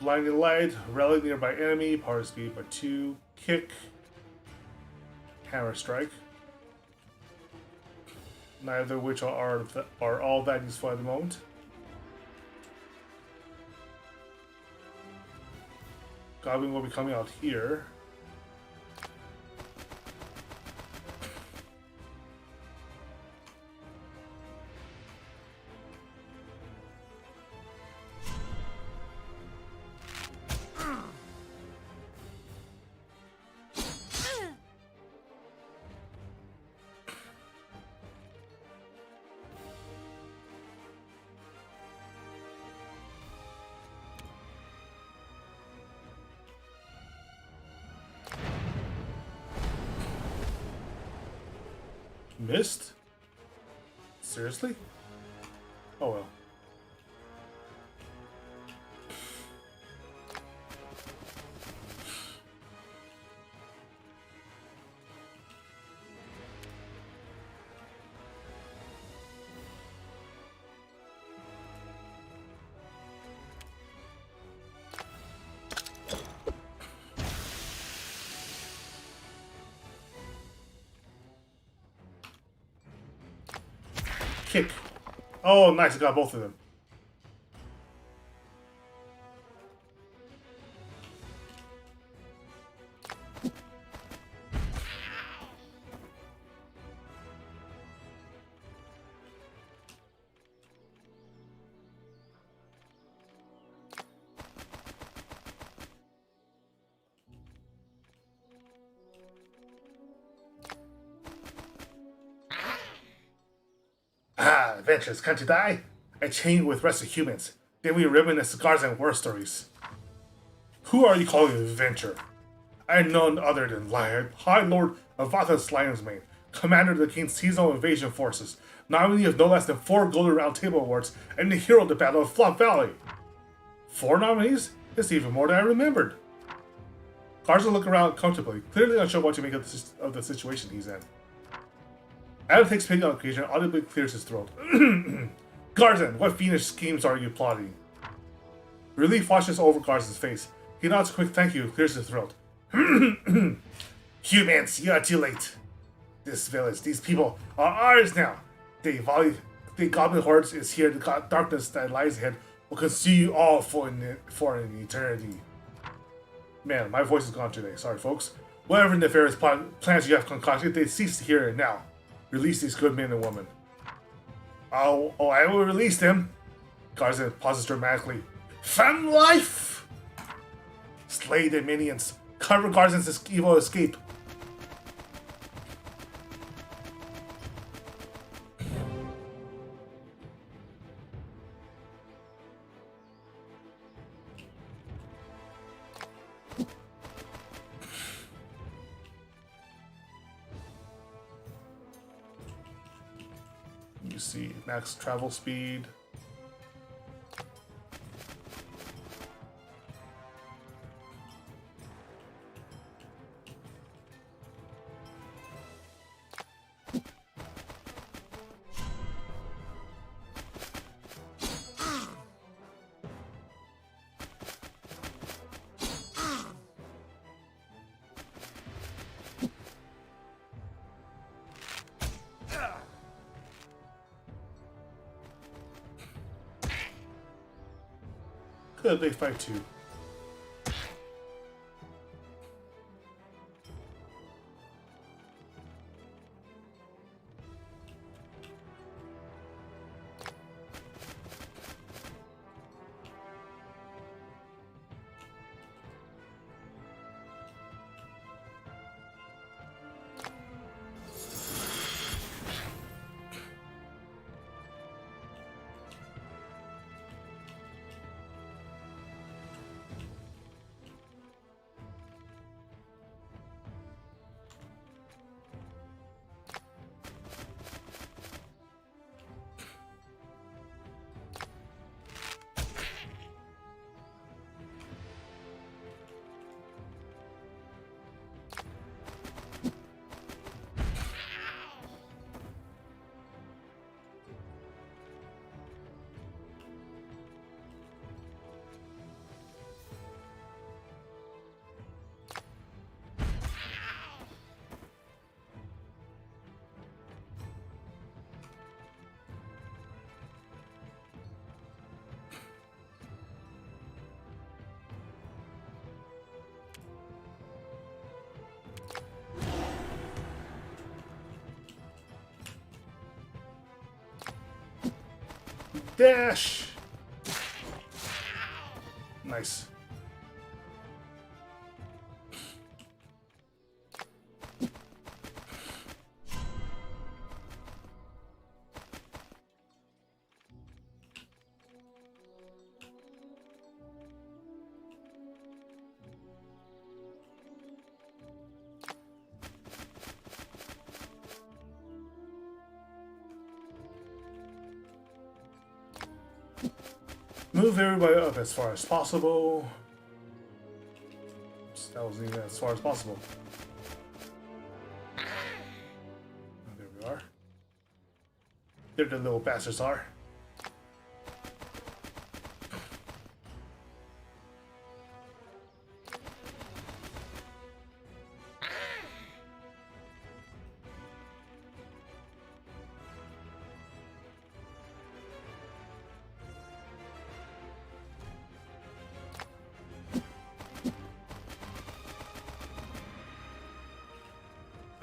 Blinding light, rally nearby enemy, power speed by 2, kick, hammer strike. Neither of which are all that useful at the moment. Goblin will be coming out here. Missed? Seriously? Oh well. Kick. Oh, nice. I got both of them. Ah, adventures, can't you die? I chain with rest of humans. Then we reminisce cigars and war stories. Who are you calling an adventure? I am none other than High Lord Avathas Lionsmane, commander of the King's seasonal invasion forces, nominee of no less than 4 Golden Round Table Awards, and the hero of the Battle of Flop Valley. 4 nominees? It's even more than I remembered. Garza look around comfortably, clearly unsure what to make of the situation he's in. Adam takes pity on occasion and audibly clears his throat. Garzan, what fiendish schemes are you plotting? Relief washes over Garzan's face. He nods a quick thank you and clears his throat. Humans, you are too late. This village, these people are ours now. The goblin hordes is here. The darkness that lies ahead will consume you all for an eternity. Man, my voice is gone today. Sorry, folks. Whatever nefarious plans you have concocted, they cease here and now. Release these good men and women. Oh, I will release them. Garzan pauses dramatically. From life! Slay the minions. Cover Garzan's evil escape. You see, max travel speed. Good, big fight too. Dash! Nice. Move everybody up as far as possible. That wasn't even as far as possible. Oh, there we are. There the little bastards are.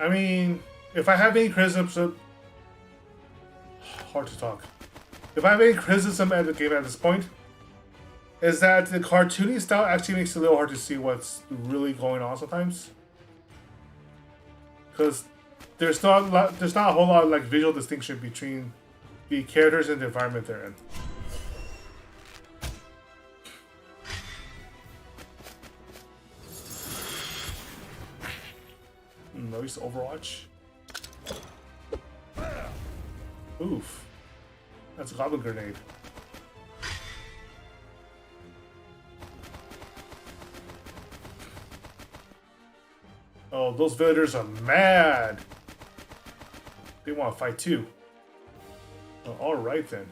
I mean, if I have any criticism, hard to talk. If I have any criticism at the game at this point, is that the cartoony style actually makes it a little hard to see what's really going on sometimes. Because there's not a whole lot of like visual distinction between the characters and the environment they're in. Nice Overwatch. Oof. That's a goblin grenade. Oh, those villagers are mad. They want to fight too. Oh, alright then.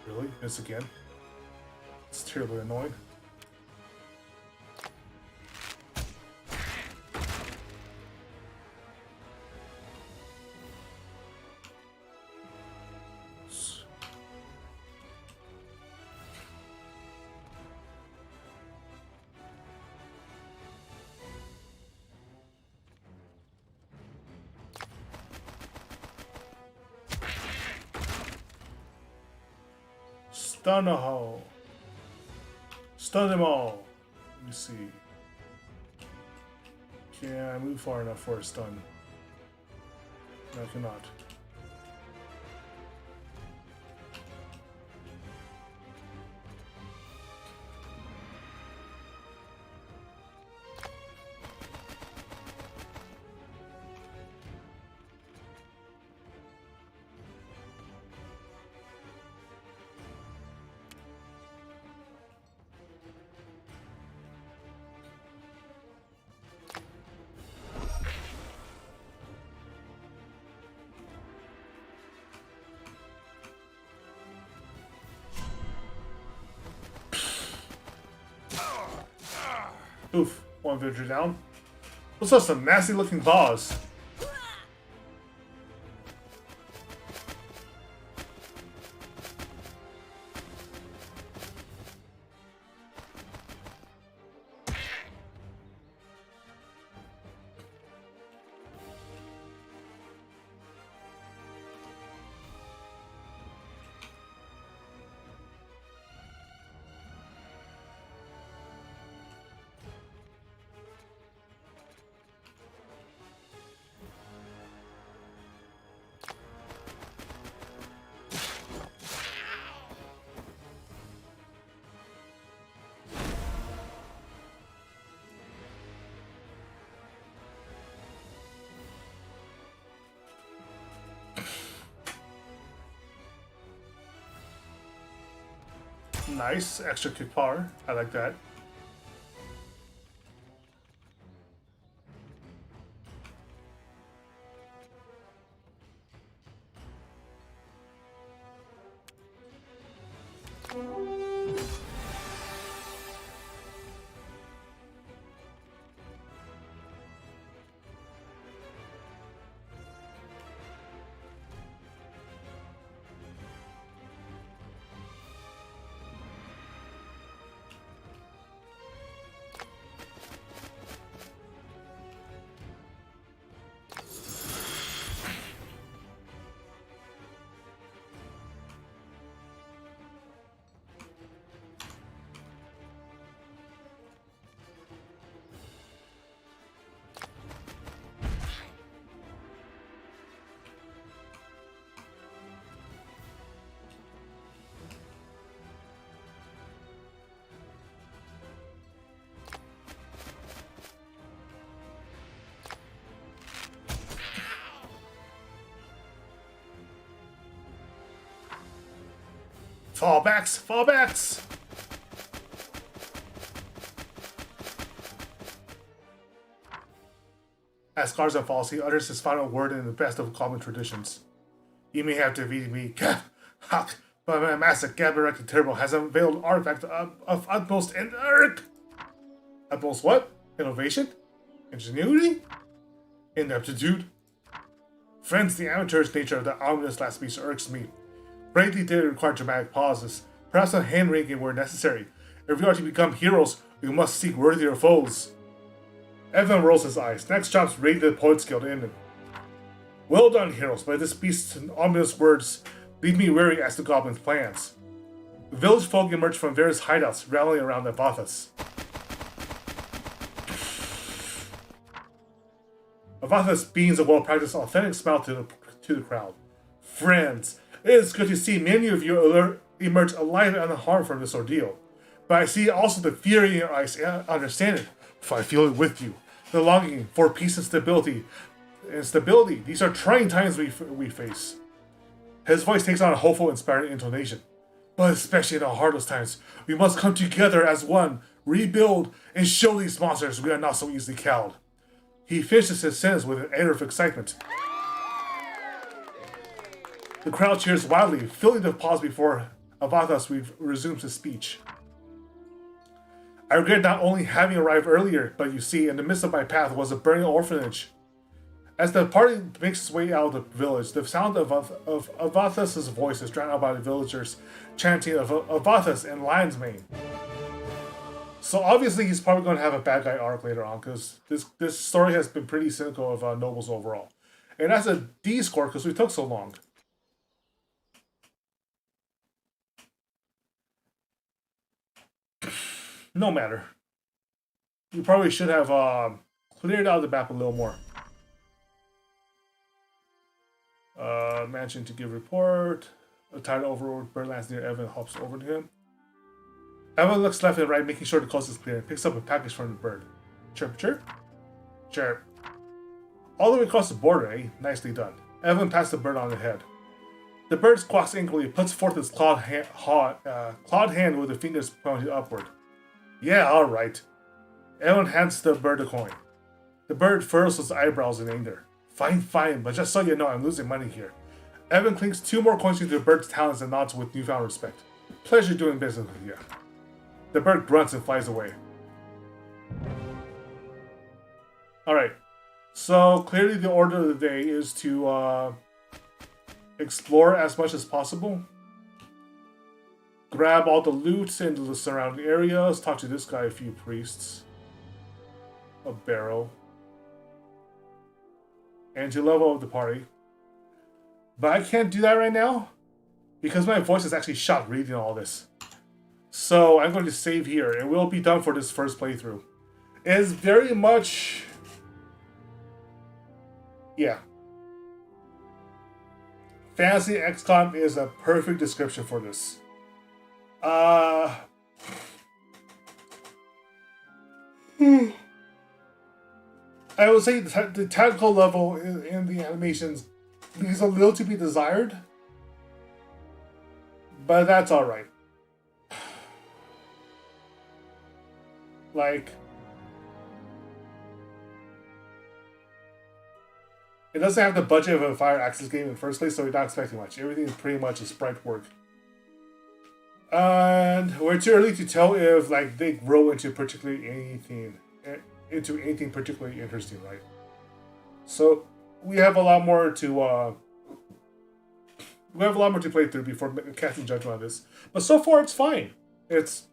Really? This again? It's terribly annoying. Stun a hole. Stun them all. Let me see. Can I move far enough for a stun? No, I cannot. Oof, one villager down. Those are some nasty looking claws. Nice, extra kick power. I like that. Fallbacks! Fallbacks! As Garza falls, he utters his final word in the best of common traditions. You may have defeated me, Hawk, but my master Gabarek the Terrible has unveiled an artifact of utmost utmost what? Innovation? Ingenuity? Ineptitude? Friends, the amateur's nature of the ominous last speech irks me. Bravely did it require dramatic pauses, perhaps a hand-wringing where necessary. If we are to become heroes, we must seek worthier foes. Evan rolls his eyes. Next jobs raid the Poets Guild in him. Well done, heroes, but this beast's ominous words leave me wary as to Goblin's plans. The village folk emerge from various hideouts, rallying around Avathas. Avathas beams a well-practiced, authentic smile to the crowd. Friends, it is good to see many of you emerge alive and unharmed from this ordeal. But I see also the fury in your eyes and understand it, for I feel it with you. The longing for peace and stability. These are trying times we face. His voice takes on a hopeful, inspiring intonation. But especially in our hardest times, we must come together as one, rebuild, and show these monsters we are not so easily cowed. He finishes his sentence with an air of excitement. The crowd cheers wildly, filling the pause before Avathas resumes his speech. I regret not only having arrived earlier, but you see, in the midst of my path was a burning orphanage. As the party makes its way out of the village, the sound of Avathas' voice is drowned out by the villagers chanting of Avathas and Lion's Mane. So obviously he's probably going to have a bad guy arc later on, because this story has been pretty cynical of nobles overall. And that's a D score because we took so long. No matter. You probably should have cleared out the map a little more. Mansion to give report. A tired overlord bird lands near Evan, hops over to him. Evan looks left and right, making sure the coast is clear, and picks up a package from the bird. Chirp, chirp. Chirp. All the way across the border, eh? Nicely done. Evan pats the bird on the head. The bird squawks angrily, puts forth its clawed hand with the fingers pointed upward. Yeah, alright. Evan hands the bird a coin. The bird furrows his eyebrows in anger. Fine, but just so you know, I'm losing money here. Evan clinks 2 more coins into the bird's talons and nods with newfound respect. Pleasure doing business with you. The bird grunts and flies away. Alright, so clearly the order of the day is to explore as much as possible. Grab all the loot in the surrounding areas. Talk to this guy, a few priests. A barrel. And to level up the party. But I can't do that right now because my voice is actually shot reading all this. So I'm going to save here and we'll be done for this first playthrough. It is very much... yeah. Fantasy XCOM is a perfect description for this. I would say the tactical level in the animations leaves a little to be desired, but that's alright. Like, it doesn't have the budget of a Fire Access game in the first place, so you're not expecting much. Everything is pretty much a sprite work. And we're too early to tell if like they grow into anything particularly interesting, right? So we have a lot more to play through before casting judgment on this. But so far it's fine. It's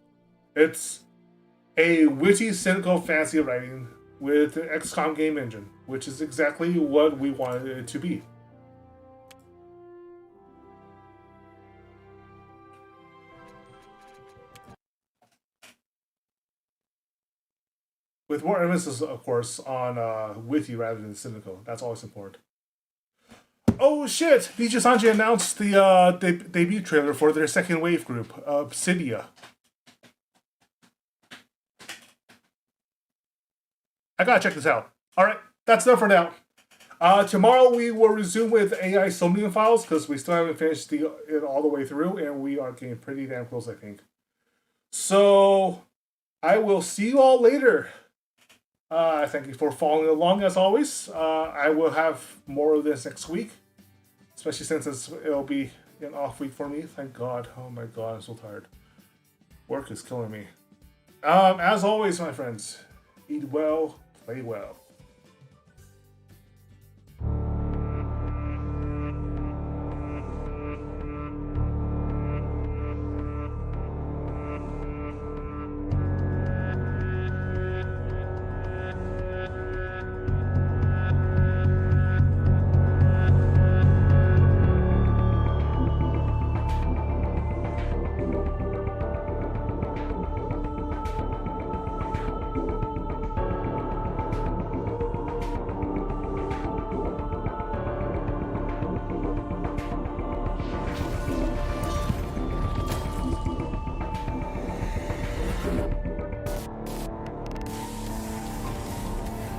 a witty, cynical fantasy writing with an XCOM game engine, which is exactly what we wanted it to be. With more emphasis, of course, on witty rather than cynical. That's always important. Oh shit! Nichi Sanji announced the debut trailer for their second wave group, Obsidia. I gotta check this out. Alright, that's enough for now. Tomorrow we will resume with AI Somnium Files because we still haven't finished it all the way through, and we are getting pretty damn close, I think. So I will see you all later. Thank you for following along as always. I will have more of this next week, especially since it'll be an off week for me. Thank God. Oh my God, I'm so tired. Work is killing me. As always, my friends, eat well, play well.